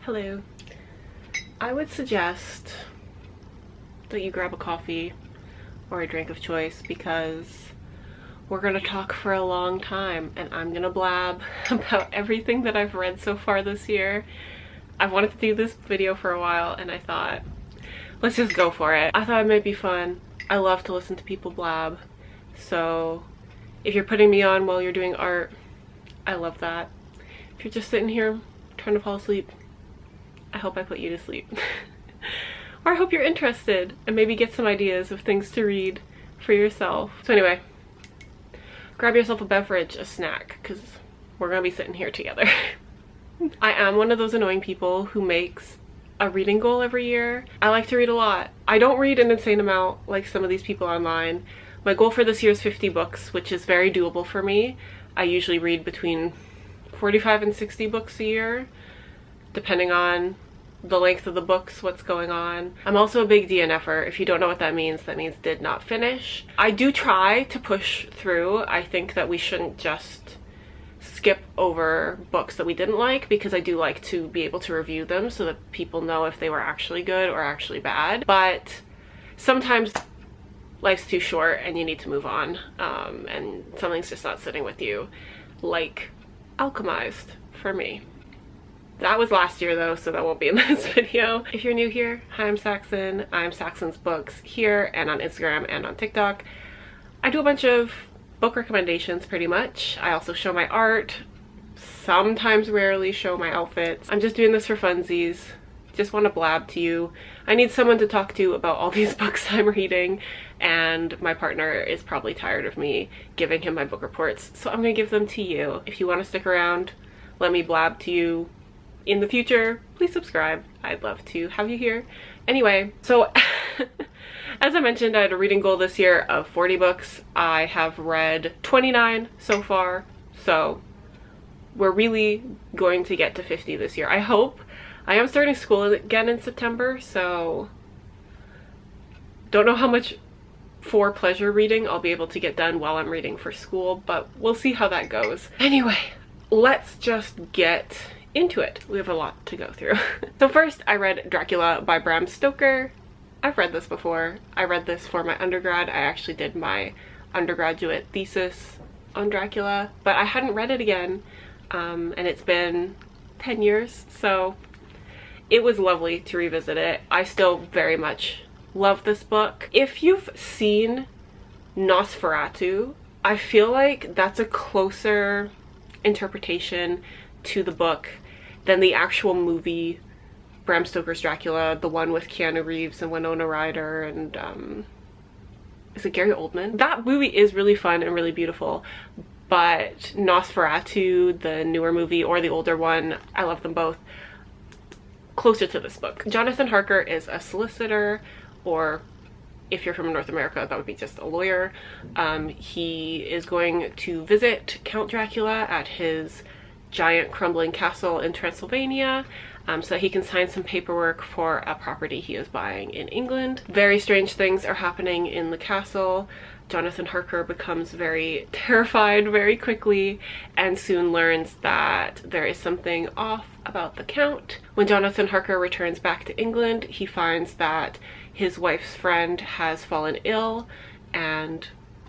Hello. I would suggest that you grab a coffee or a drink of choice because we're gonna talk for a long time and I'm gonna blab about everything that I've read so far this year. I've wanted to do this video for a while and I thought, let's just go for it. I thought it might be fun. I love to listen to people blab. So if you're putting me on while you're doing art, I love that. If you're just sitting here trying to fall asleep, I hope I put you to sleep. Or I hope you're interested and maybe get some ideas of things to read for yourself. So anyway, grab yourself a beverage, a snack, because we're gonna be sitting here together. I am one of those annoying people who makes a reading goal every year. I like to read a lot. I don't read an insane amount like some of these people online. My goal for this year is 50 books, which is very doable for me. I usually read between 45 and 60 books a year, depending on the length of the books, what's going on. I'm also a big DNFer. If you don't know what that means did not finish. I do try to push through. I think that we shouldn't just skip over books that we didn't like, because I do like to be able to review them so that people know if they were actually good or actually bad. But sometimes life's too short and you need to move on, and something's just not sitting with you, like Alchemized for me. That was last year though, so that won't be in this video. If you're new here, hi, I'm Saxon. I'm Saxon's Books here and on Instagram and on TikTok. I do a bunch of book recommendations pretty much. I also show my art, sometimes rarely show my outfits. I'm just doing this for funsies. Just want to blab to you. I need someone to talk to about all these books I'm reading, and my partner is probably tired of me giving him my book reports, so I'm gonna give them to you. If you want to stick around, let me blab to you in the future, please subscribe. I'd love to have you here. Anyway, so as I mentioned, I had a reading goal this year of 40 books. I have read 29 so far, so we're really going to get to 50 this year, I hope. I am starting school again in September, so don't know how much for pleasure reading I'll be able to get done while I'm reading for school, but we'll see how that goes. Anyway, let's just get into it. We have a lot to go through. So first, I read Dracula by Bram Stoker. I've read this before. I read this for my undergrad. I actually did my undergraduate thesis on Dracula, but I hadn't read it again, and it's been 10 years, so it was lovely to revisit it. I still very much love this book. If you've seen Nosferatu, I feel like that's a closer interpretation to the book than the actual movie Bram Stoker's Dracula, the one with Keanu Reeves and Winona Ryder and is it Gary Oldman? That movie is really fun and really beautiful, but Nosferatu, the newer movie or the older one, I love them both, closer to this book. Jonathan Harker is a solicitor, or if you're from North America, that would be just a lawyer. He is going to visit Count Dracula at his giant crumbling castle in Transylvania, so that he can sign some paperwork for a property he is buying in England. Very strange things are happening in the castle. Jonathan Harker becomes very terrified very quickly and soon learns that there is something off about the Count. When Jonathan Harker returns back to England, he finds that his wife's friend has fallen ill and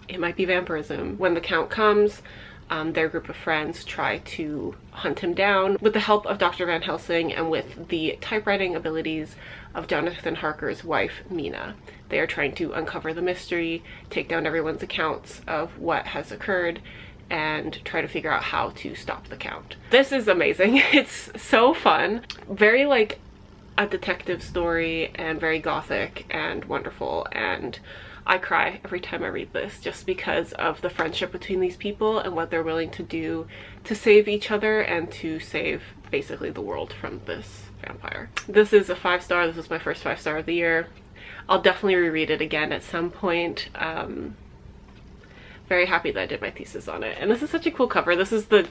it might be vampirism. When the Count comes, their group of friends try to hunt him down with the help of Dr. Van Helsing and with the typewriting abilities of Jonathan Harker's wife, Mina. They are trying to uncover the mystery, take down everyone's accounts of what has occurred, and try to figure out how to stop the Count. This is amazing. It's so fun. Very like a detective story and very gothic and wonderful, and I cry every time I read this just because of the friendship between these people and what they're willing to do to save each other and to save basically the world from this vampire. This is a 5-star. This was my first 5-star of the year. I'll definitely reread it again at some point. Very happy that I did my thesis on it. And this is such a cool cover. This is the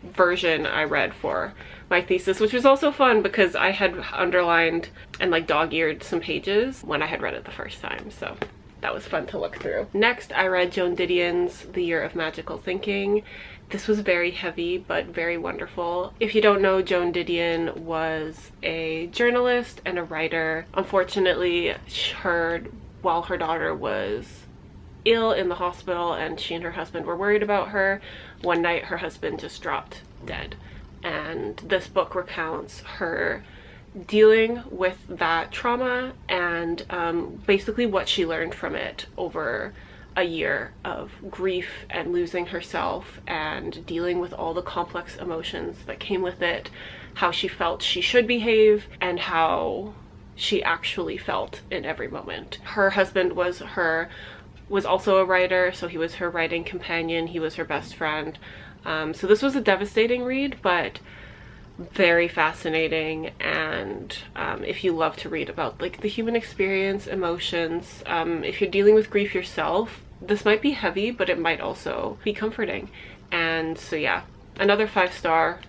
version I read for my thesis, which was also fun because I had underlined and like dog-eared some pages when I had read it the first time. So that was fun to look through. Next, I read Joan Didion's The Year of Magical Thinking. This was very heavy, but very wonderful. If you don't know, Joan Didion was a journalist and a writer. Unfortunately, while her daughter was ill in the hospital and she and her husband were worried about her, one night her husband just dropped dead. And this book recounts her dealing with that trauma and basically what she learned from it over a year of grief and losing herself and dealing with all the complex emotions that came with it, how she felt she should behave and how she actually felt in every moment. Her husband was also a writer, so he was her writing companion, he was her best friend. So this was a devastating read, but very fascinating. And if you love to read about like the human experience, emotions, if you're dealing with grief yourself, this might be heavy, but it might also be comforting. And so yeah, another 5-star.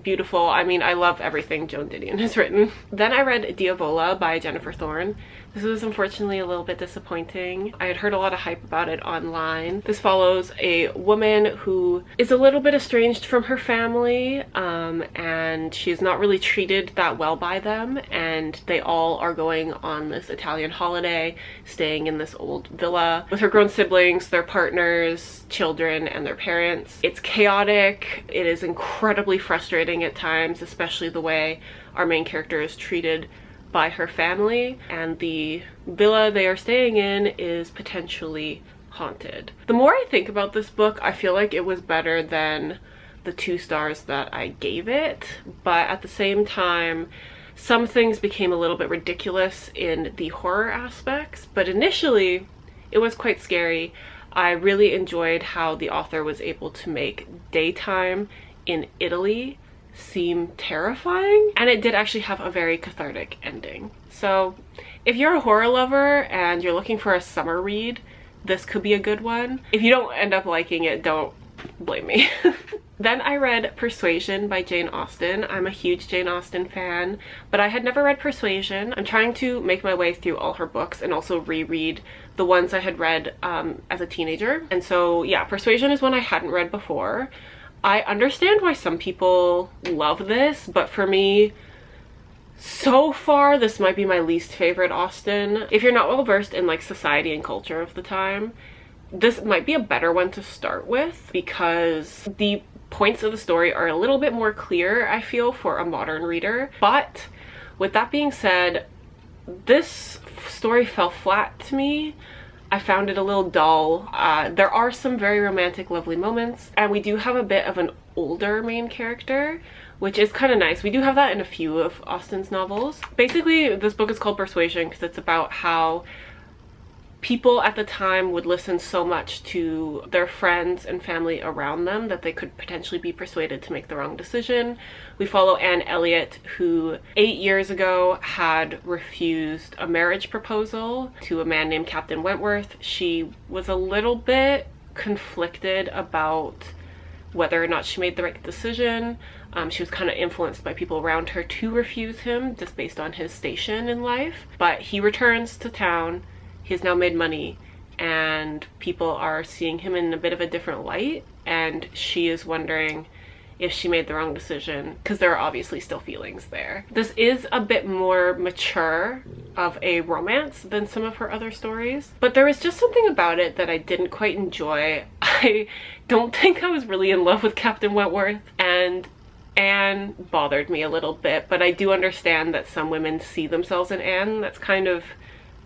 Beautiful. I mean, I love everything Joan Didion has written. Then I read Diavola by Jennifer Thorne. This was unfortunately a little bit disappointing. I had heard a lot of hype about it online. This follows a woman who is a little bit estranged from her family, and she's not really treated that well by them, and they all are going on this Italian holiday, staying in this old villa with her grown siblings, their partners, children, and their parents. It's chaotic. It is incredibly frustrating at times, especially the way our main character is treated by her family, and the villa they are staying in is potentially haunted. The more I think about this book, I feel like it was better than the 2 stars that I gave it, but at the same time, some things became a little bit ridiculous in the horror aspects, but initially it was quite scary. I really enjoyed how the author was able to make daytime in Italy seem terrifying, and it did actually have a very cathartic ending. So if you're a horror lover and you're looking for a summer read, this could be a good one. If you don't end up liking it, don't blame me. Then I read Persuasion by Jane Austen. I'm a huge Jane Austen fan, but I had never read Persuasion. I'm trying to make my way through all her books and also reread the ones I had read as a teenager. And so yeah, Persuasion is one I hadn't read before. I understand why some people love this, but for me, so far, this might be my least favorite Austen. If you're not well versed in like society and culture of the time, this might be a better one to start with because the points of the story are a little bit more clear, I feel, for a modern reader. But with that being said, this story fell flat to me. I found it a little dull. There are some very romantic, lovely moments, and we do have a bit of an older main character, which is kind of nice. We do have that in a few of Austen's novels. Basically, this book is called Persuasion because it's about how people at the time would listen so much to their friends and family around them that they could potentially be persuaded to make the wrong decision. We follow Anne Elliot, who 8 years ago had refused a marriage proposal to a man named Captain Wentworth. She was a little bit conflicted about whether or not she made the right decision. She was kind of influenced by people around her to refuse him just based on his station in life. But he returns to town. He's now made money and people are seeing him in a bit of a different light, and she is wondering if she made the wrong decision because there are obviously still feelings there. This is a bit more mature of a romance than some of her other stories, but there was just something about it that I didn't quite enjoy. I don't think I was really in love with Captain Wentworth, and Anne bothered me a little bit, but I do understand that some women see themselves in Anne. That's kind of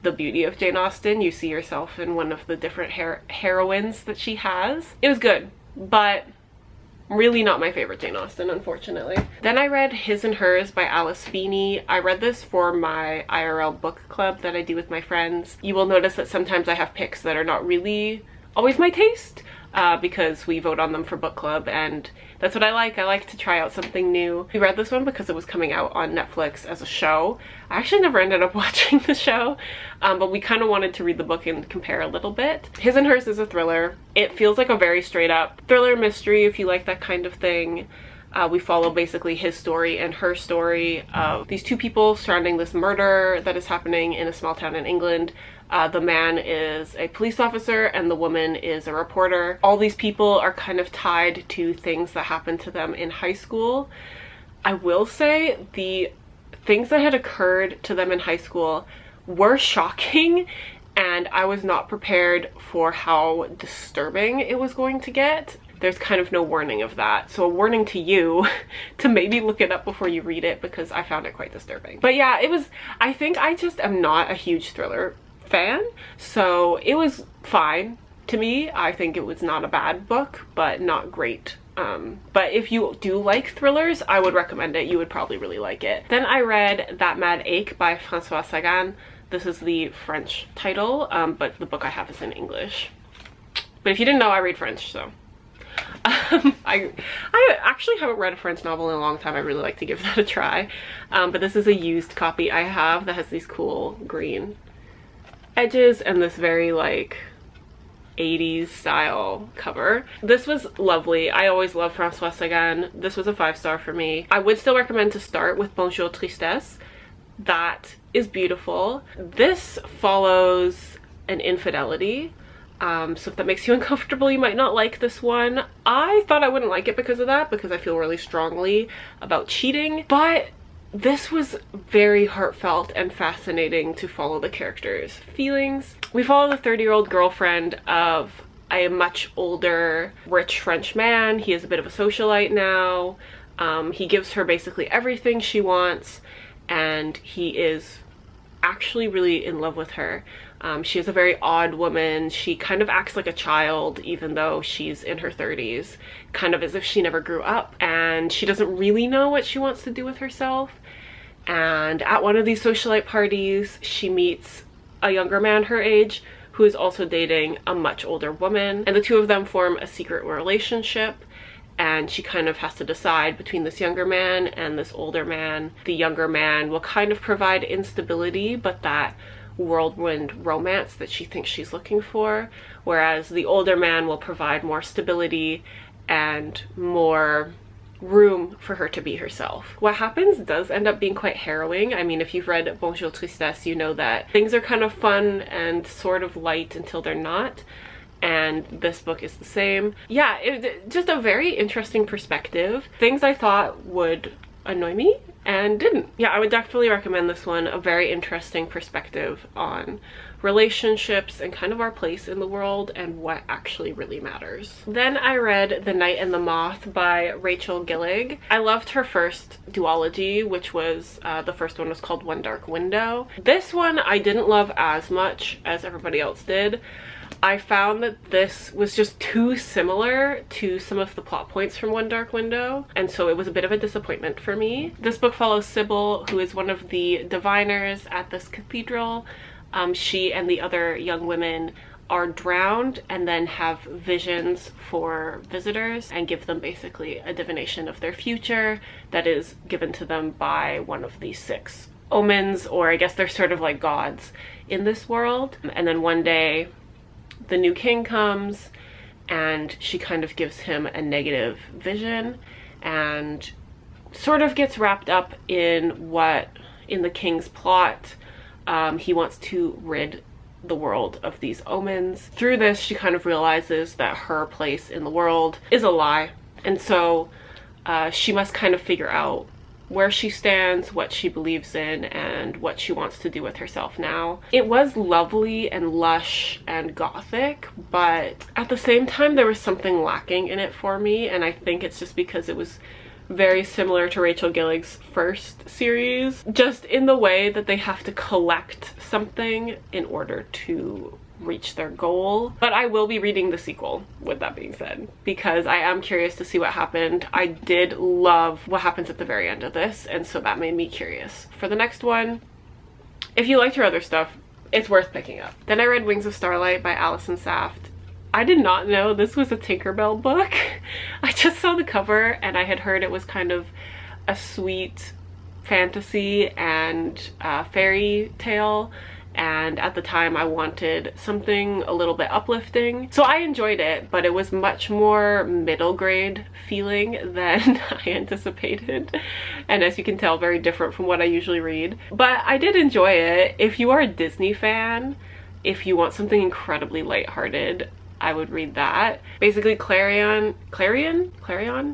the beauty of Jane Austen. You see yourself in one of the different heroines that she has. It was good, but really not my favorite Jane Austen, unfortunately. Then I read His and Hers by Alice Feeney. I read this for my IRL book club that I do with my friends. You will notice that sometimes I have picks that are not really always my taste, because we vote on them for book club, and that's what I like. I like to try out something new. We read this one because it was coming out on Netflix as a show. I actually never ended up watching the show, but we kind of wanted to read the book and compare a little bit. His and Hers is a thriller. It feels like a very straight up thriller mystery if you like that kind of thing. We follow basically his story and her story of these two people surrounding this murder that is happening in a small town in England. The man is a police officer and the woman is a reporter. All these people are kind of tied to things that happened to them in high school. I will say the things that had occurred to them in high school were shocking, and I was not prepared for how disturbing it was going to get. There's kind of no warning of that. So a warning to you to maybe look it up before you read it, because I found it quite disturbing. But yeah, it was, I think I just am not a huge thriller fan, so it was fine to me. I think it was not a bad book, but not great. But if you do like thrillers, I would recommend it. You would probably really like it. Then I read That Mad Ache by François Sagan. This is the French title, but the book I have is in English. But if you didn't know, I read French, so. I actually haven't read a French novel in a long time. I really like to give that a try. But this is a used copy I have that has these cool green edges and this very like 80s style cover. This was lovely. I always love François Sagan. This was a 5-star for me. I would still recommend to start with Bonjour Tristesse. That is beautiful. This follows an infidelity. So if that makes you uncomfortable, you might not like this one. I thought I wouldn't like it because of that, because I feel really strongly about cheating, but this was very heartfelt and fascinating to follow the characters' feelings. We follow the 30-year-old girlfriend of a much older, rich French man. He is a bit of a socialite now. He gives her basically everything she wants, and he is actually really in love with her. She is a very odd woman. She kind of acts like a child even though she's in her 30s, kind of as if she never grew up, and she doesn't really know what she wants to do with herself. And at one of these socialite parties, she meets a younger man her age who is also dating a much older woman, and the two of them form a secret relationship. And she kind of has to decide between this younger man and this older man. The younger man will kind of provide instability, but that whirlwind romance that she thinks she's looking for, whereas the older man will provide more stability and more room for her to be herself. What happens does end up being quite harrowing. I mean, if you've read Bonjour Tristesse, you know that things are kind of fun and sort of light until they're not. And this book is the same. Yeah, just a very interesting perspective. Things I thought would annoy me and didn't. Yeah, I would definitely recommend this one. A very interesting perspective on relationships and kind of our place in the world and what actually really matters. Then I read The Night and the Moth by Rachel Gillig. I loved her first duology, which was, the first one was called One Dark Window. This one I didn't love as much as everybody else did. I found that this was just too similar to some of the plot points from One Dark Window, and so it was a bit of a disappointment for me. This book follows Sybil, who is one of the diviners at this cathedral. She and the other young women are drowned and then have visions for visitors and give them basically a divination of their future that is given to them by one of these 6 omens, or I guess they're sort of like gods in this world. And then one day the new king comes and she kind of gives him a negative vision and sort of gets wrapped up in the king's plot. He wants to rid the world of these omens. Through this, she kind of realizes that her place in the world is a lie, and so she must kind of figure out where she stands, what she believes in, and what she wants to do with herself now. It was lovely and lush and gothic, but at the same time there was something lacking in it for me, and I think it's just because it was very similar to Rachel Gillig's first series, just in the way that they have to collect something in order to reach their goal. But I will be reading the sequel, with that being said, because I am curious to see what happened. I did love what happens at the very end of this, and so that made me curious for the next one. If you liked her other stuff, it's worth picking up. Then I read Wings of Starlight by Alison Saft. I did not know this was a Tinkerbell book. I just saw the cover and I had heard it was kind of a sweet fantasy and fairy tale, and at the time I wanted something a little bit uplifting. So I enjoyed it, but it was much more middle grade feeling than I anticipated. And as you can tell, very different from what I usually read. But I did enjoy it. If you are a Disney fan, if you want something incredibly lighthearted, I would read that. Basically, Clarion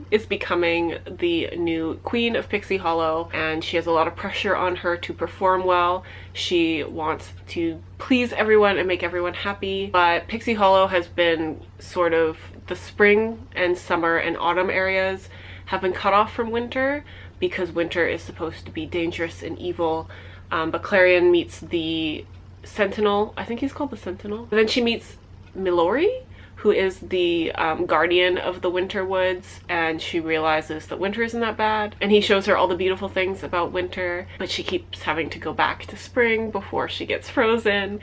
is becoming the new queen of Pixie Hollow, and she has a lot of pressure on her to perform well. She wants to please everyone and make everyone happy, but Pixie Hollow has been sort of, the spring and summer and autumn areas have been cut off from winter because winter is supposed to be dangerous and evil. But Clarion meets the Sentinel, I think he's called the Sentinel. And then she meets Milori, who is the guardian of the winter woods, and she realizes that winter isn't that bad, and he shows her all the beautiful things about winter, but she keeps having to go back to spring before she gets frozen.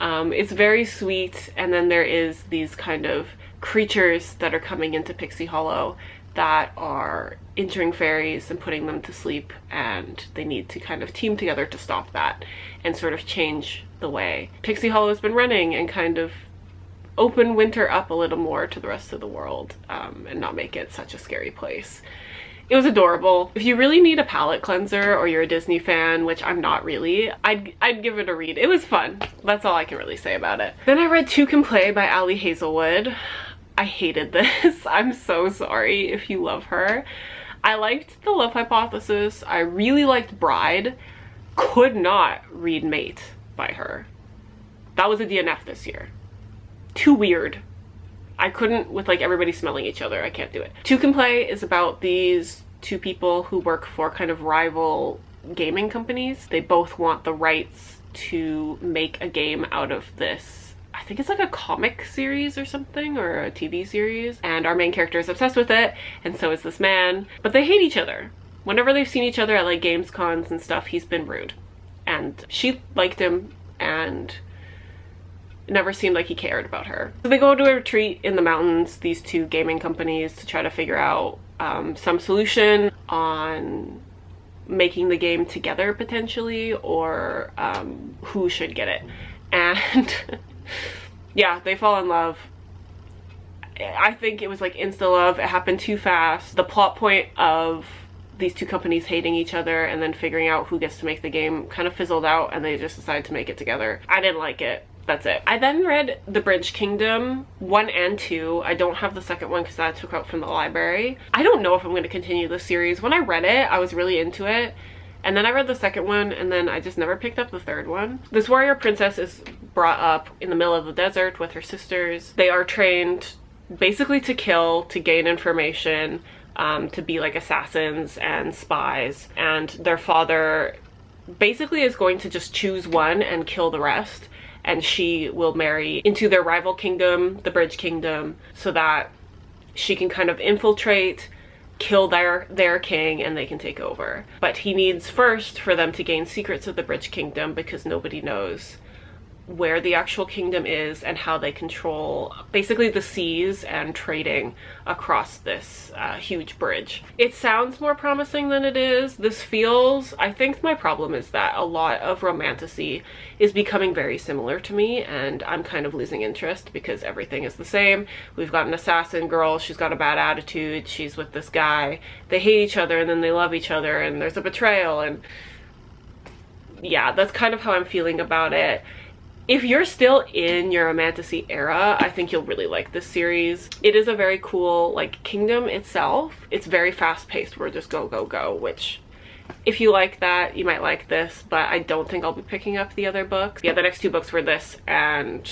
It's very sweet. And then there is these kind of creatures that are coming into Pixie Hollow that are injuring fairies and putting them to sleep, and they need to kind of team together to stop that and sort of change the way Pixie Hollow has been running and kind of open winter up a little more to the rest of the world, and not make it such a scary place. It was adorable. If you really need a palate cleanser or you're a Disney fan, which I'm not really, I'd give it a read. It was fun. That's all I can really say about it. Then I read Two Can Play by Ali Hazelwood. I hated this. I'm so sorry if you love her. I liked The Love Hypothesis. I really liked Bride. Could not read Mate by her. That was a DNF this year. Too weird. I couldn't, with like everybody smelling each other. I can't do it. Two Can Play is about these two people who work for kind of rival gaming companies. They both want the rights to make a game out of this, I think it's like a comic series or something, or a TV series, and our main character is obsessed with it, and so is this man, but they hate each other. Whenever they've seen each other at like games cons and stuff, he's been rude, and she liked him and it never seemed like he cared about her. So they go to a retreat in the mountains, these two gaming companies, to try to figure out some solution on making the game together potentially, or who should get it. And yeah, they fall in love. I think it was like insta love. It happened too fast. The plot point of these two companies hating each other and then figuring out who gets to make the game kind of fizzled out, and they just decided to make it together. I didn't like it. That's it. I then read The Bridge Kingdom 1 and 2. I don't have the second one because I took out from the library. I don't know if I'm going to continue this series. When I read it, I was really into it. And then I read the second one, and then I just never picked up the third one. This warrior princess is brought up in the middle of the desert with her sisters. They are trained basically to kill, to gain information, to be like assassins and spies. And their father basically is going to just choose one and kill the rest. And she will marry into their rival kingdom, the Bridge Kingdom, so that she can kind of infiltrate, kill their king, and they can take over. But he needs first for them to gain secrets of the Bridge Kingdom, because nobody knows where the actual kingdom is and how they control basically the seas and trading across this huge bridge. It sounds more promising than it is. This feels, I think my problem is that a lot of romantasy is becoming very similar to me, and I'm kind of losing interest because everything is the same. We've got an assassin girl, she's got a bad attitude, she's with this guy, they hate each other and then they love each other, and there's a betrayal, and yeah, that's kind of how I'm feeling about it. If you're still in your romantasy era, I think you'll really like this series. It is a very cool, like, kingdom itself. It's very fast-paced. We're just go, go, go, which if you like that, you might like this, but I don't think I'll be picking up the other books. Yeah, the next two books were this and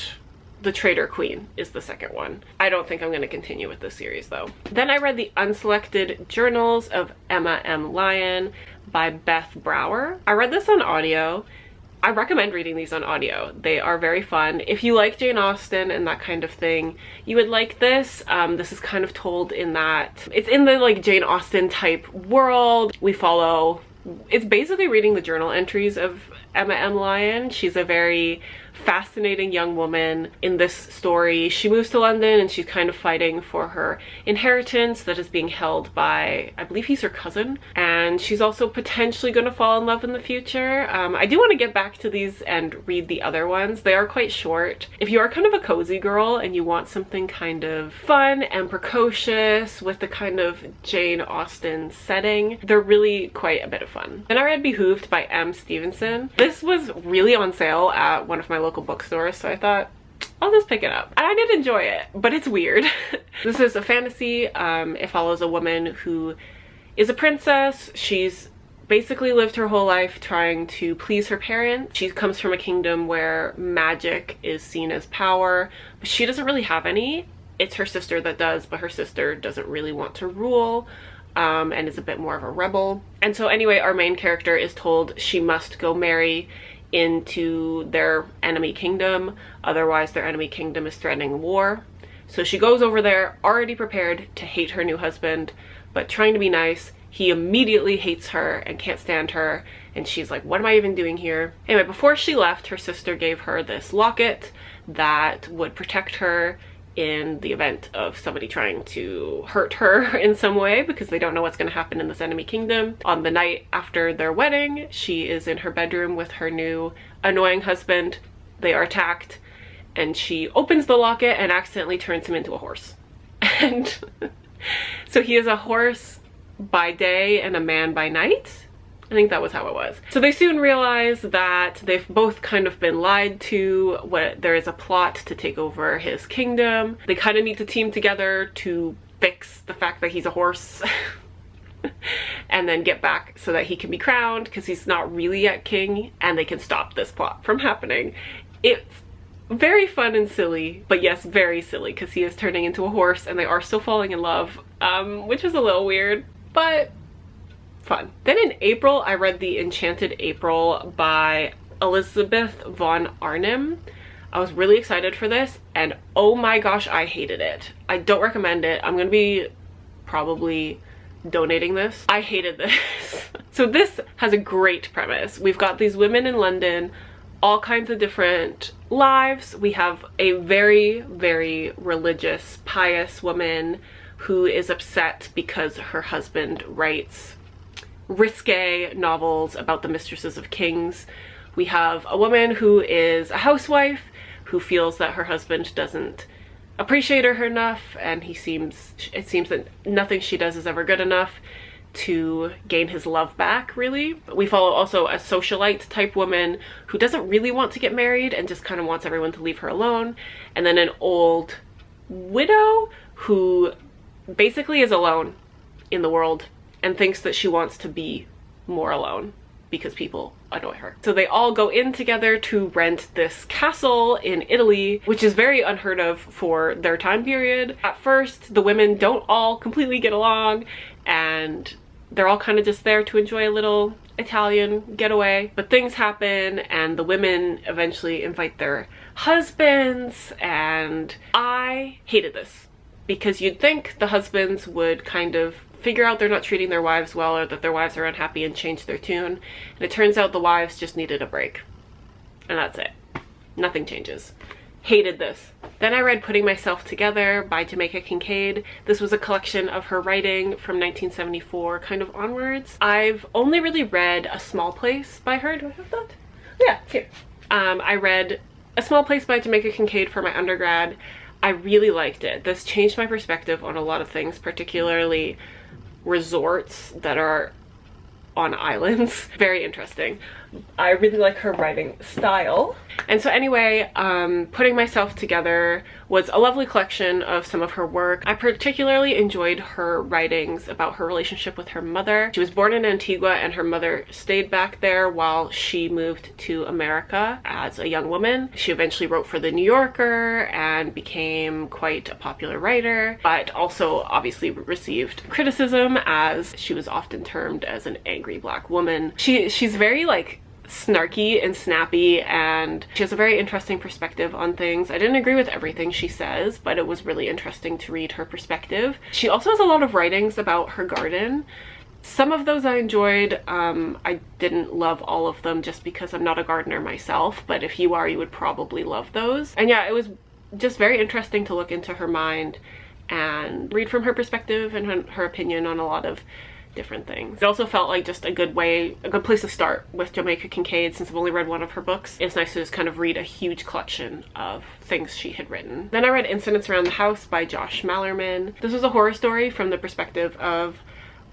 The Traitor Queen is the second one. I don't think I'm going to continue with this series, though. Then I read The Unselected Journals of Emma M. Lyon by Beth Brower. I read this on audio. I recommend reading these on audio. They are very fun. If you like Jane Austen and that kind of thing, you would like this. This is kind of told in that it's in the like Jane Austen type world. We follow, it's basically reading the journal entries of Emma M. Lyon. She's a very fascinating young woman in this story. She moves to London and she's kind of fighting for her inheritance that is being held by, I believe he's her cousin, and she's also potentially going to fall in love in the future. I do want to get back to these and read the other ones. They are quite short. If you are kind of a cozy girl and you want something kind of fun and precocious with the kind of Jane Austen setting, they're really quite a bit of fun. Then I read Behooved by M. Stevenson. This was really on sale at one of my local bookstores, so I thought, I'll just pick it up. And I did enjoy it, but it's weird. This is a fantasy. It follows a woman who is a princess. She's basically lived her whole life trying to please her parents. She comes from a kingdom where magic is seen as power, but she doesn't really have any. It's her sister that does, but her sister doesn't really want to rule, and is a bit more of a rebel. And so anyway, our main character is told she must go marry into their enemy kingdom, otherwise their enemy kingdom is threatening war. So she goes over there already prepared to hate her new husband, but trying to be nice. He immediately hates her and can't stand her, and she's like, what am I even doing here? Anyway, before she left, her sister gave her this locket that would protect her in the event of somebody trying to hurt her in some way, because they don't know what's going to happen in this enemy kingdom. On the night after their wedding, she is in her bedroom with her new annoying husband. They are attacked, and she opens the locket and accidentally turns him into a horse. And so he is a horse by day and a man by night. I think that was how it was. So they soon realize that they've both kind of been lied to. There is a plot to take over his kingdom. They kind of need to team together to fix the fact that he's a horse and then get back so that he can be crowned, because he's not really yet king, and they can stop this plot from happening. It's very fun and silly, but yes, very silly, because he is turning into a horse and they are still falling in love, which is a little weird, but fun. Then in April, I read The Enchanted April by Elizabeth von Arnim. I was really excited for this, and oh my gosh, I hated it. I don't recommend it. I'm gonna be probably donating this. I hated this. So this has a great premise. We've got these women in London, all kinds of different lives. We have a very, very religious, pious woman who is upset because her husband writes risque novels about the mistresses of kings. We have a woman who is a housewife who feels that her husband doesn't appreciate her enough, and it seems that nothing she does is ever good enough to gain his love back, really. We follow also a socialite type woman who doesn't really want to get married and just kind of wants everyone to leave her alone, and then an old widow who basically is alone in the world and thinks that she wants to be more alone because people annoy her. So they all go in together to rent this castle in Italy, which is very unheard of for their time period. At first, the women don't all completely get along, and they're all kind of just there to enjoy a little Italian getaway. But things happen, and the women eventually invite their husbands, and I hated this, because you'd think the husbands would kind of figure out they're not treating their wives well, or that their wives are unhappy, and change their tune. And it turns out the wives just needed a break. And that's it. Nothing changes. Hated this. Then I read Putting Myself Together by Jamaica Kincaid. This was a collection of her writing from 1974 kind of onwards. I've only really read A Small Place by her. Do I have that? Yeah, it's here. I read A Small Place by Jamaica Kincaid for my undergrad. I really liked it. This changed my perspective on a lot of things, particularly resorts that are on islands. Very interesting. I really like her writing style. And so anyway, Putting Myself Together was a lovely collection of some of her work. I particularly enjoyed her writings about her relationship with her mother. She was born in Antigua, and her mother stayed back there while she moved to America as a young woman. She eventually wrote for The New Yorker and became quite a popular writer, but also obviously received criticism, as she was often termed as an angry Black woman. She's very like snarky and snappy, and she has a very interesting perspective on things. I didn't agree with everything she says, but it was really interesting to read her perspective. She also has a lot of writings about her garden, Some of those I enjoyed. I didn't love all of them just because I'm not a gardener myself, but if you are, you would probably love those. And yeah, it was just very interesting to look into her mind and read from her perspective and her opinion on a lot of different things. It also felt like just a good place to start with Jamaica Kincaid, since I've only read one of her books. It's nice to just kind of read a huge collection of things she had written. Then I read Incidents Around the House by Josh Malerman. This was a horror story from the perspective of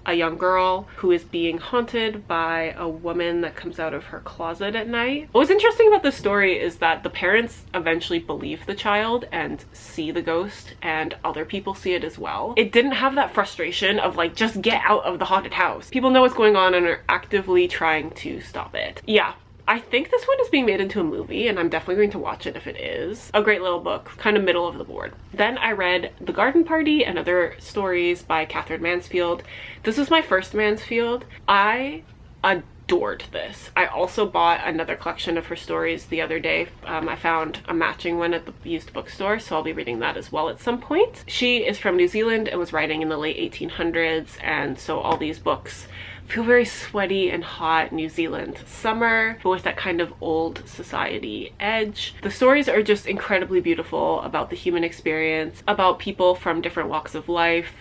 a young girl who is being haunted by a woman that comes out of her closet at night. What was interesting about this story is that the parents eventually believe the child and see the ghost, and other people see it as well. It didn't have that frustration of like, just get out of the haunted house. People know what's going on and are actively trying to stop it. Yeah. I think this one is being made into a movie, and I'm definitely going to watch it if it is. A great little book, kind of middle of the board. Then I read The Garden Party and Other Stories by Catherine Mansfield. This was my first Mansfield. I adored this. I also bought another collection of her stories the other day. I found a matching one at the used bookstore, so I'll be reading that as well at some point. She is from New Zealand and was writing in the late 1800s, and so all these books feel very sweaty and hot New Zealand summer, but with that kind of old society edge. The stories are just incredibly beautiful about the human experience, about people from different walks of life,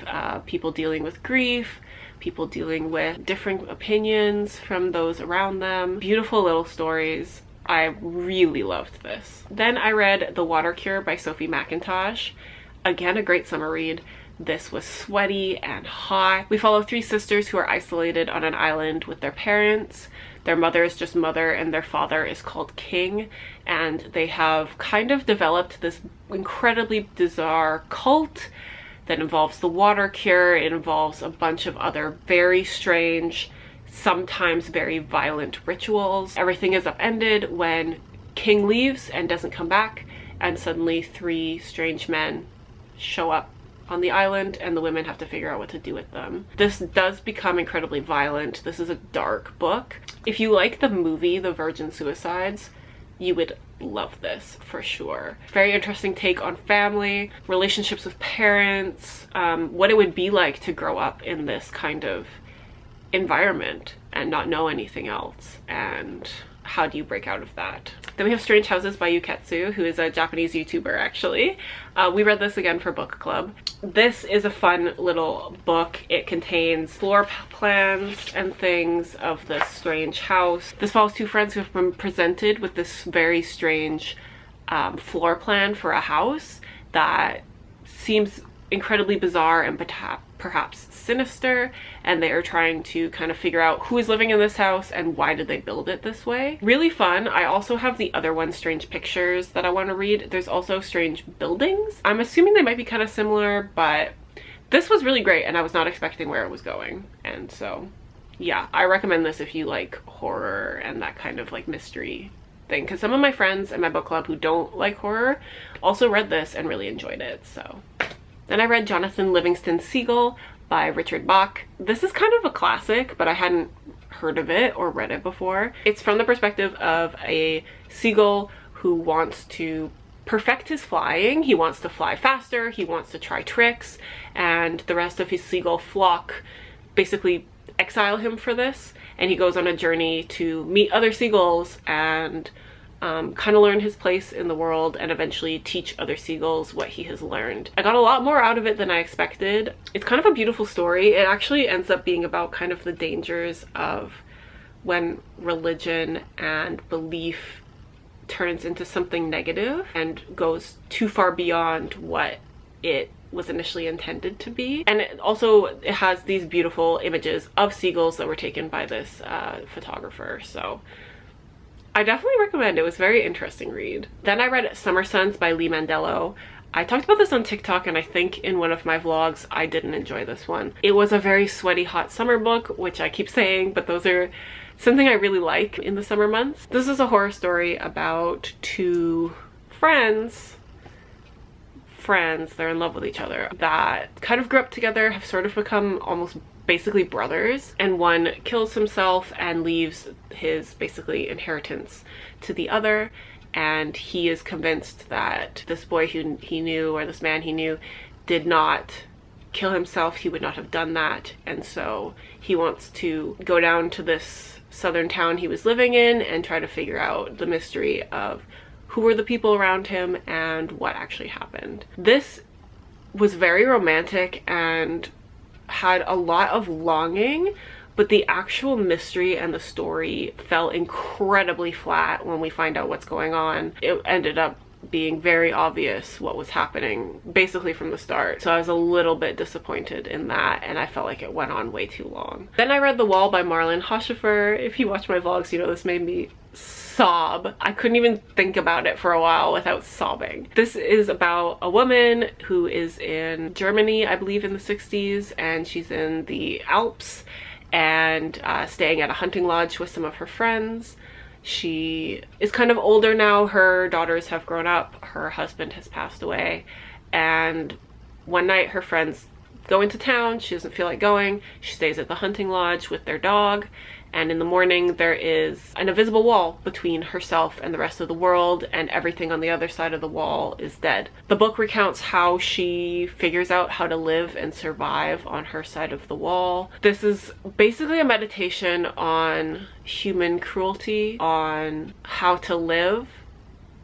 people dealing with grief, people dealing with different opinions from those around them. Beautiful little stories. I really loved this. Then I read The Water Cure by Sophie McIntosh. Again, a great summer read. This was sweaty and hot. We follow three sisters who are isolated on an island with their parents. Their mother is just Mother and their father is called King, and they have kind of developed this incredibly bizarre cult that involves the water cure. It involves a bunch of other very strange, sometimes very violent rituals. Everything is upended when King leaves and doesn't come back, and suddenly three strange men show up on the island, and the women have to figure out what to do with them. This does become incredibly violent. This is a dark book. If you like the movie The Virgin Suicides, you would love this for sure. Very interesting take on family, relationships with parents, what it would be like to grow up in this kind of environment and not know anything else, and how do you break out of that. Then we have Strange Houses by Yuketsu, who is a Japanese YouTuber actually. We read this again for book club. This is a fun little book. It contains floor plans and things of this strange house. This follows two friends who have been presented with this very strange floor plan for a house that seems incredibly bizarre and perhaps sinister, and they are trying to kind of figure out who is living in this house and why did they build it this way. Really fun. I also have the other one, Strange Pictures, that I want to read. There's also Strange Buildings. I'm assuming they might be kind of similar, but this was really great and I was not expecting where it was going. And so yeah, I recommend this if you like horror and that kind of like mystery thing, because some of my friends in my book club who don't like horror also read this and really enjoyed it. So then I read Jonathan Livingston Seagull by Richard Bach. This is kind of a classic, but I hadn't heard of it or read it before. It's from the perspective of a seagull who wants to perfect his flying. He wants to fly faster, he wants to try tricks, and the rest of his seagull flock basically exile him for this, and he goes on a journey to meet other seagulls and kind of learn his place in the world and eventually teach other seagulls what he has learned. I got a lot more out of it than I expected. It's kind of a beautiful story. It actually ends up being about kind of the dangers of when religion and belief turns into something negative and goes too far beyond what it was initially intended to be. And it has these beautiful images of seagulls that were taken by this photographer. So I definitely recommend it. It was a very interesting read. Then I read Summer Suns by Lee Mandello. I talked about this on TikTok, and I think in one of my vlogs I didn't enjoy this one. It was a very sweaty hot summer book, which I keep saying, but those are something I really like in the summer months. This is a horror story about two friends, they're in love with each other, that kind of grew up together, have sort of become almost basically brothers, and one kills himself and leaves his basically inheritance to the other, and he is convinced that this boy who he knew, or this man he knew, did not kill himself, he would not have done that. And so he wants to go down to this southern town he was living in and try to figure out the mystery of who were the people around him and what actually happened. This was very romantic and had a lot of longing, but the actual mystery and the story fell incredibly flat when we find out what's going on. It ended up being very obvious what was happening basically from the start. So I was a little bit disappointed in that, and I felt like it went on way too long. Then I read The Wall by Marlon Hoscheffer. If you watch my vlogs, you know this made me sob. I couldn't even think about it for a while without sobbing. This is about a woman who is in Germany, I believe in the 60s, and she's in the Alps and staying at a hunting lodge with some of her friends. She is kind of older now. Her daughters have grown up. Her husband has passed away. And one night her friends go into town. She doesn't feel like going. She stays at the hunting lodge with their dog. And in the morning there is an invisible wall between herself and the rest of the world, and everything on the other side of the wall is dead. The book recounts how she figures out how to live and survive on her side of the wall. This is basically a meditation on human cruelty, on how to live,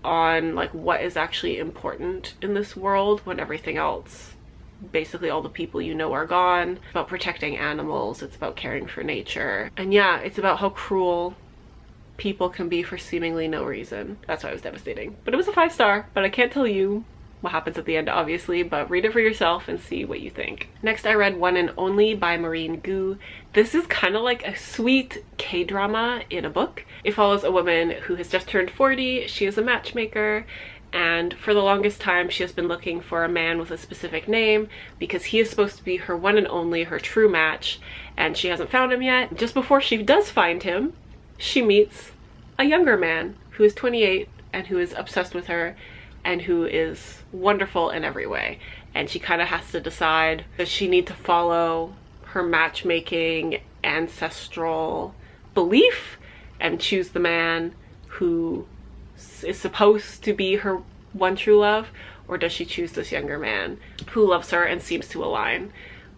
on like what is actually important in this world when everything else, basically all the people you know, are gone. It's about protecting animals, it's about caring for nature, and yeah, it's about how cruel people can be for seemingly no reason. That's why it was devastating. But it was a 5-star, but I can't tell you what happens at the end obviously, but read it for yourself and see what you think. Next I read One and Only by Maureen Gu. This is kind of like a sweet K-drama in a book. It follows a woman who has just turned 40. She is a matchmaker, and for the longest time she has been looking for a man with a specific name because he is supposed to be her one and only, her true match, and she hasn't found him yet. Just before she does find him, she meets a younger man who is 28 and who is obsessed with her and who is wonderful in every way. And she kind of has to decide, does she need to follow her matchmaking ancestral belief and choose the man who is supposed to be her one true love, or does she choose this younger man who loves her and seems to align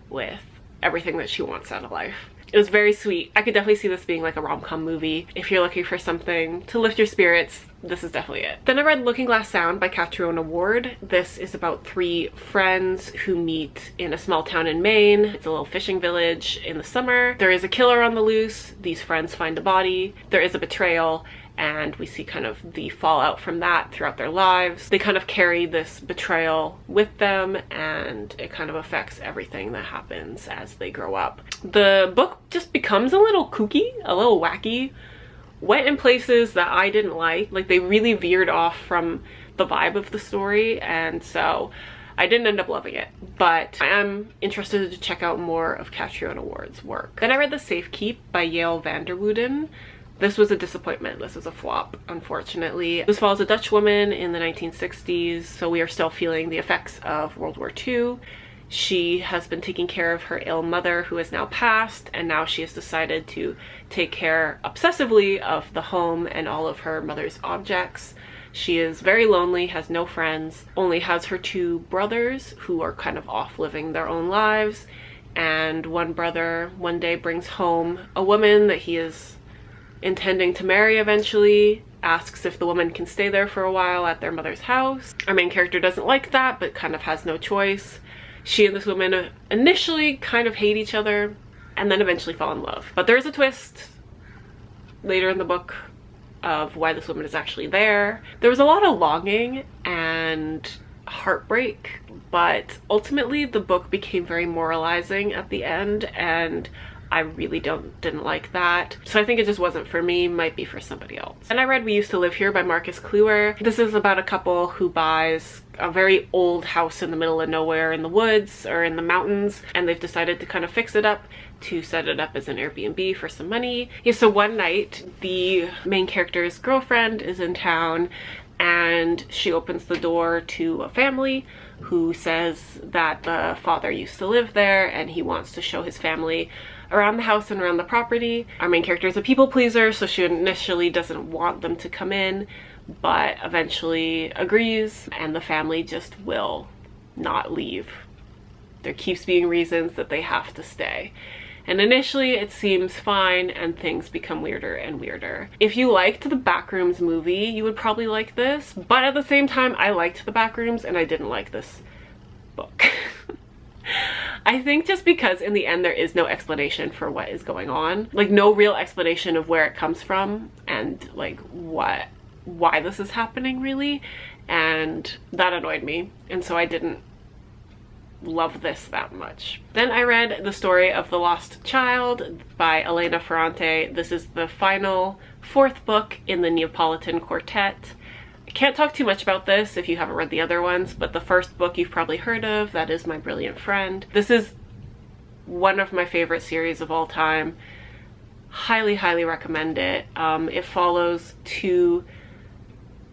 with everything that she wants out of life? It was very sweet. I could definitely see this being like a rom-com movie. If you're looking for something to lift your spirits, this is definitely it. Then I read Looking Glass Sound by Catriona Ward. This is about 3 friends who meet in a small town in Maine. It's a little fishing village in the summer. There is a killer on the loose. These friends find a body. There is a betrayal, and we see kind of the fallout from that throughout their lives. They kind of carry this betrayal with them, and it kind of affects everything that happens as they grow up. The book just becomes a little kooky, a little wacky, went in places that I didn't like. Like, they really veered off from the vibe of the story, and so I didn't end up loving it, but I am interested to check out more of Catriona Ward's work. Then I read The Safe Keep by Yael van der Wooden. This was a disappointment. This was a flop, unfortunately. This follows a Dutch woman in the 1960s, so we are still feeling the effects of World War II. She has been taking care of her ill mother, who has now passed, and now she has decided to take care obsessively of the home and all of her mother's objects. She is very lonely, has no friends, only has her 2 brothers who are kind of off living their own lives, and one brother one day brings home a woman that he is intending to marry eventually, asks if the woman can stay there for a while at their mother's house. Our main character doesn't like that, but kind of has no choice. She and this woman initially kind of hate each other and then eventually fall in love. But there's a twist later in the book of why this woman is actually there. There was a lot of longing and heartbreak, but ultimately the book became very moralizing at the end, and I really didn't like that. So I think it just wasn't for me, might be for somebody else. And I read We Used to Live Here by Marcus Kluwer. This is about a couple who buys a very old house in the middle of nowhere in the woods or in the mountains, and they've decided to kind of fix it up to set it up as an Airbnb for some money. Yeah, so one night the main character's girlfriend is in town, and she opens the door to a family who says that the father used to live there and he wants to show his family around the house and around the property. Our main character is a people pleaser, so she initially doesn't want them to come in, but eventually agrees, and the family just will not leave there keeps being reasons that they have to stay. And initially it seems fine, and things become weirder and weirder. If you liked the Backrooms movie, you would probably like this, but at the same time, I liked the Backrooms and I didn't like this book. I think just because in the end there is no explanation for what is going on, like no real explanation of where it comes from and like why this is happening really, and that annoyed me, and so I didn't love this that much. Then I read The Story of the Lost Child by Elena Ferrante. This is the final 4th book in the Neapolitan Quartet. I can't talk too much about this if you haven't read the other ones, but the first book you've probably heard of, that is My Brilliant Friend. This is one of my favorite series of all time. Highly, highly recommend it. It follows 2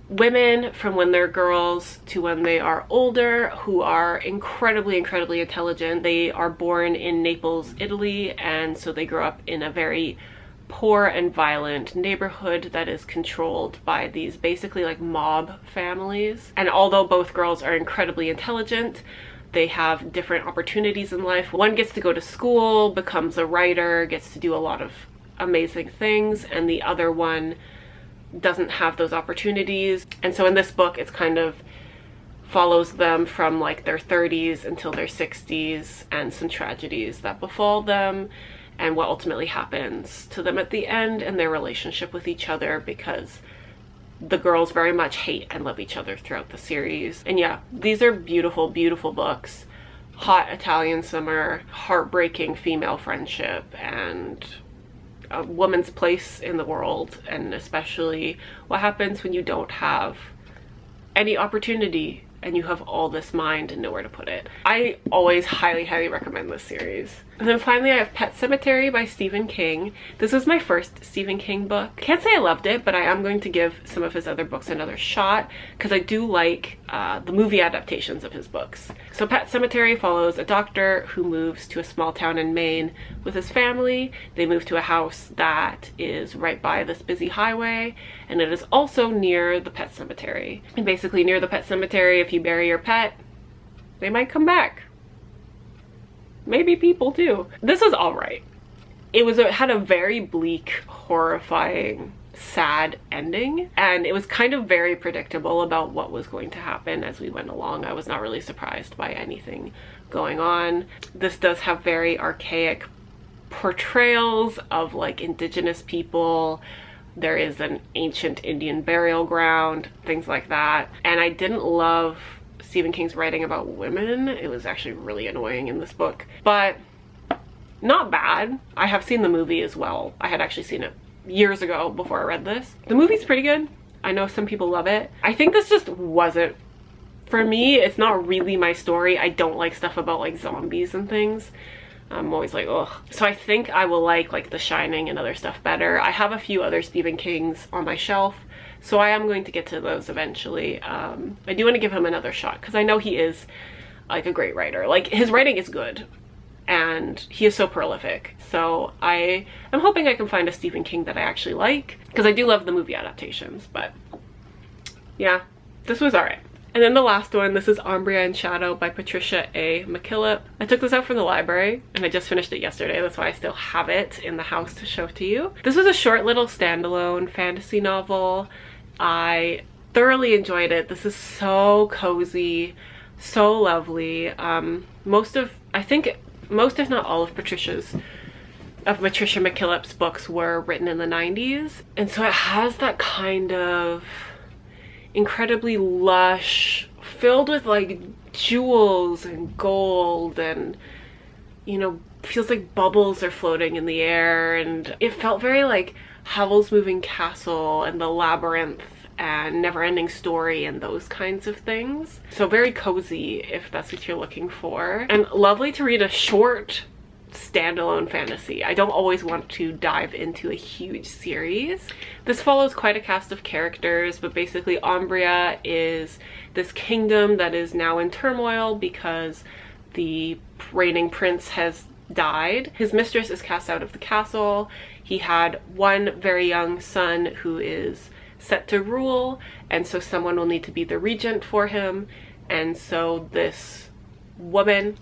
women from when they're girls to when they are older, who are incredibly, incredibly intelligent. They are born in Naples, Italy, and so they grow up in a very poor and violent neighborhood that is controlled by these basically like mob families. And although both girls are incredibly intelligent, they have different opportunities in life. One gets to go to school, becomes a writer, gets to do a lot of amazing things, and the other one doesn't have those opportunities. And so in this book, it's kind of follows them from like their 30s until their 60s, and some tragedies that befall them, and what ultimately happens to them at the end, and their relationship with each other, because the girls very much hate and love each other throughout the series. And yeah, these are beautiful, beautiful books. Hot Italian summer, heartbreaking female friendship, and a woman's place in the world, and especially what happens when you don't have any opportunity and you have all this mind and nowhere to put it. I always highly, highly recommend this series. And then finally I have Pet Sematary by Stephen King. This was my first Stephen King book. Can't say I loved it, but I am going to give some of his other books another shot, because I do like the movie adaptations of his books. So Pet Sematary follows a doctor who moves to a small town in Maine with his family. They move to a house that is right by this busy highway, and it is also near the pet cemetery. And basically near the pet cemetery, if you bury your pet, they might come back. Maybe people too. This was alright. It had a very bleak, horrifying, sad ending, and it was kind of very predictable about what was going to happen as we went along. I was not really surprised by anything going on. This does have very archaic portrayals of like indigenous people. There is an ancient Indian burial ground, things like that. And I didn't love Stephen King's writing about women. It was actually really annoying in this book, but not bad. I have seen the movie as well. I had actually seen it years ago before I read this. The movie's pretty good. I know some people love it. I think this just wasn't for me. It's not really my story. I don't like stuff about like zombies and things. I'm always like, ugh. So I think I will like The Shining and other stuff better. I have a few other Stephen Kings on my shelf, so I am going to get to those eventually. I do want to give him another shot, because I know he is like a great writer. Like, his writing is good, and he is so prolific. So I am hoping I can find a Stephen King that I actually like, because I do love the movie adaptations. But yeah, this was alright. And then the last one, this is Umbria and Shadow by Patricia A. McKillop. I took this out from the library, and I just finished it yesterday. That's why I still have it in the house to show to you. This was a short little standalone fantasy novel. I thoroughly enjoyed it. This is so cozy, so lovely. I think most if not all of Patricia McKillop's books were written in the 90s, and so it has that kind of incredibly lush, filled with like jewels and gold, and you know, feels like bubbles are floating in the air, and it felt very like Howl's Moving Castle and The Labyrinth and Never-Ending Story and those kinds of things. So very cozy if that's what you're looking for, and lovely to read a short standalone fantasy. I don't always want to dive into a huge series. This follows quite a cast of characters, but basically Umbria is this kingdom that is now in turmoil because the reigning prince has died. His mistress is cast out of the castle. He had one very young son who is set to rule, and so someone will need to be the regent for him. And so this woman,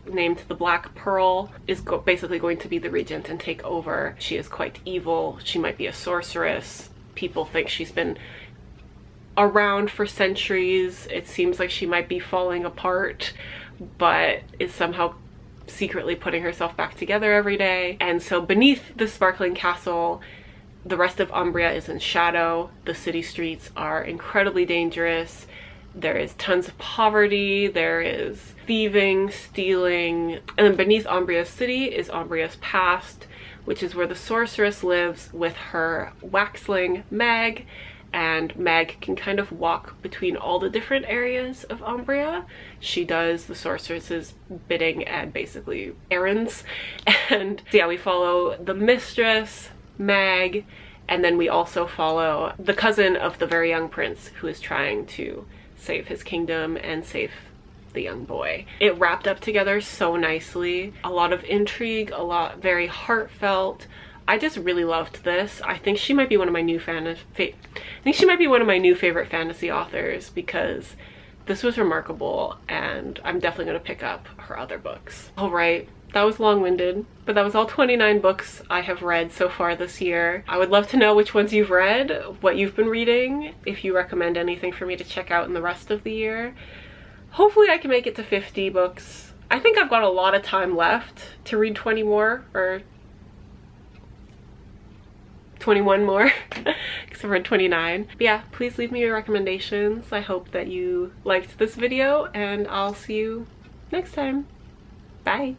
named the Black Pearl, is basically going to be the regent and take over. She is quite evil. She might be a sorceress. People think she's been around for centuries. It seems like she might be falling apart, but is somehow secretly putting herself back together every day. And so beneath the sparkling castle, the rest of Umbria is in shadow. The city streets are incredibly dangerous. There is tons of poverty, there is thieving, stealing, and then beneath Umbria's city is Umbria's past, which is where the sorceress lives with her waxling Meg, and Meg can kind of walk between all the different areas of Umbria. She does the sorceress's bidding and basically errands. And so yeah, we follow the mistress, Meg, and then we also follow the cousin of the very young prince who is trying to save his kingdom and save the young boy. It wrapped up together so nicely. A lot of intrigue, a lot very heartfelt. I just really loved this. I think she might be one of my new favorite fantasy authors, because this was remarkable, and I'm definitely going to pick up her other books. All right, that was long-winded, but that was all 29 books I have read so far this year. I would love to know which ones you've read, what you've been reading, if you recommend anything for me to check out in the rest of the year. Hopefully I can make it to 50 books. I think I've got a lot of time left to read 20 more, or 21 more, because I've read 29. But yeah, please leave me your recommendations. I hope that you liked this video, and I'll see you next time. Bye.